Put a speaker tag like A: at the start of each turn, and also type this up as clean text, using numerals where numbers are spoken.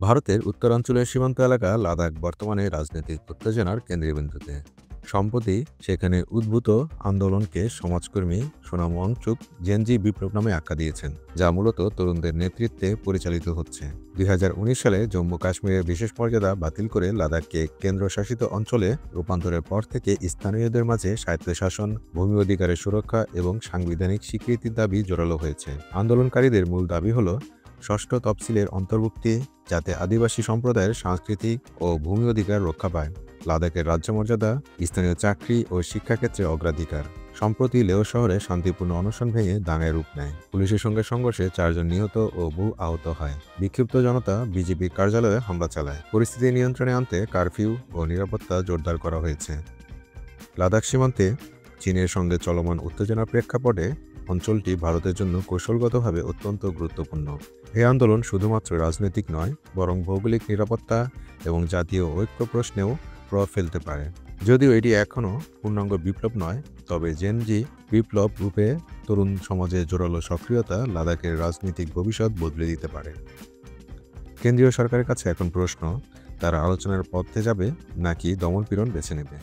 A: ভারতের উত্তরাঞ্চলের সীমান্ত এলাকা লাদাখ বর্তমানে রাজনৈতিক উত্তেজনার কেন্দ্রবিন্দুতে। সম্প্রতি সেখানে উদ্ভূত আন্দোলনকে সমাজকর্মী সোনাম ওয়াংচুক জেনজি বিপ্লব নামে আখ্যা দিয়েছেন, যা মূলত তরুণদের নেতৃত্বে পরিচালিত হচ্ছে। 2019 সালে জম্মু কাশ্মীরের বিশেষ মর্যাদা বাতিল করে লাদাখকে কেন্দ্রশাসিত অঞ্চলে রূপান্তরের পর থেকে স্থানীয়দের মাঝে স্বায়ত্তশাসন, ভূমি অধিকারের সুরক্ষা এবং সাংবিধানিক স্বীকৃতির দাবি জোরালো হয়েছে। আন্দোলনকারীদের মূল দাবি হল ষষ্ঠ তফসিলের অন্তর্ভুক্তি, যাতে আদিবাসী সম্প্রদায়ের সাংস্কৃতিক ও ভূমি অধিকার রক্ষা পায়। লাদাখের রাজ্য মর্যাদা, স্থানীয় চাকরি ও শিক্ষাক্ষেত্রে অগ্রাধিকার। সম্প্রতি লেহ শহরে শান্তিপূর্ণ অনশন ভেঙে দাঙ্গায় রূপ নেয়। পুলিশের সঙ্গে সংঘর্ষে 4 জন নিহত ও বহু আহত হয়। বিক্ষিপ্ত জনতা বিজেপি কার্যালয়ে হামলা চালায়। পরিস্থিতি নিয়ন্ত্রণে আনতে কারফিউ ও নিরাপত্তা জোরদার করা হয়েছে। লাদাখ সীমান্তে চীনের সঙ্গে চলমান উত্তেজনার প্রেক্ষাপটে অঞ্চলটি ভারতের জন্য কৌশলগতভাবে অত্যন্ত গুরুত্বপূর্ণ। এই আন্দোলন শুধুমাত্র রাজনৈতিক নয়, বরং ভৌগোলিক নিরাপত্তা এবং জাতীয় ঐক্য প্রশ্নেও প্রভাব ফেলতে পারে। যদিও এটি এখনও পূর্ণাঙ্গ বিপ্লব নয়, তবে জেনজি বিপ্লব রূপে তরুণ সমাজে জোরালো সক্রিয়তা লাদাখের রাজনৈতিক ভবিষ্যৎ বদলে দিতে পারে। কেন্দ্রীয় সরকারের কাছে এখন প্রশ্ন, তারা আলোচনার পথে যাবে নাকি দমনপীড়ন বেছে নেবে।